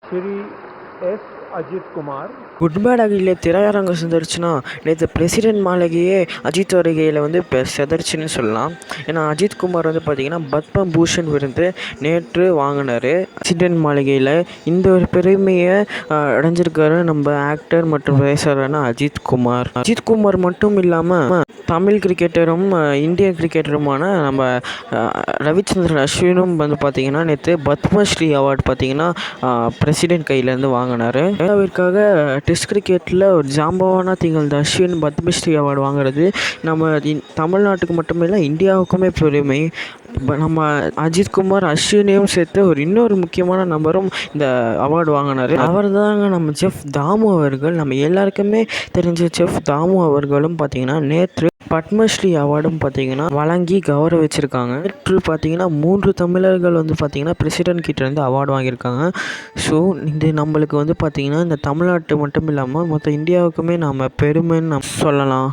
Shri S. Ajith Kumar. Good bad அகிலில் திரையரங்கம் சிதறிச்சுன்னா நேற்று பிரசிடென்ட் மாளிகையே அஜித் வருகையில் வந்து சிதறிச்சுன்னு சொல்லலாம். ஏன்னா அஜித் குமார் வந்து பார்த்திங்கன்னா பத்ம பூஷன் விருது நேற்று வாங்கினார் பிரசிடென்ட் மாளிகையில். இந்த ஒரு பெருமையை அடைஞ்சிருக்காரு நம்ம ஆக்டர் மற்றும் பேசுகிறான அஜித் குமார். அஜித் குமார் மட்டும் இல்லாமல் தமிழ் கிரிக்கெட்டரும் இந்தியன் கிரிக்கெட்டருமான நம்ம ரவிச்சந்திரன் அஸ்வினும் வந்து பார்த்திங்கன்னா நேற்று பத்மஸ்ரீ அவார்டு பார்த்திங்கன்னா பிரசிடென்ட் கையிலேருந்து வாங்கினார். இந்தியாவிற்காக டெஸ்ட் கிரிக்கெட்டில் ஒரு ஜாம்பவானாக திகழ்ந்த அஸ்வின் பத்மஸ்ரீ அவார்டு வாங்குறது நம்ம தமிழ்நாட்டுக்கு மட்டுமே இல்லை, இந்தியாவுக்குமே பெருமை. நம்ம அஜித் குமார் அஸ்வினையும் சேர்த்து இன்னொரு முக்கியமான நபரும் இந்த அவார்டு வாங்கினார். அவர் தாங்க நம்ம செஃப் தாமு அவர்கள். நம்ம எல்லாருக்குமே தெரிஞ்ச செஃப் தாமு அவர்களும் பார்த்திங்கன்னா நேற்று பத்மஸ்ரீ அவார்டும் பார்த்திங்கன்னா வழங்கி கௌரவிச்சிருக்காங்க. நேற்று பார்த்திங்கன்னா 3 தமிழர்கள் வந்து பார்த்திங்கன்னா பிரசிடென்ட் கிட்டேருந்து அவார்டு வாங்கியிருக்காங்க. ஸோ இது நம்மளுக்கு வந்து பார்த்திங்கன்னா இந்த தமிழ்நாட்டு மட்டும் இல்லாமல் மொத்த இந்தியாவுக்குமே நாம் பெருமைன்னு நம்ம சொல்லலாம்.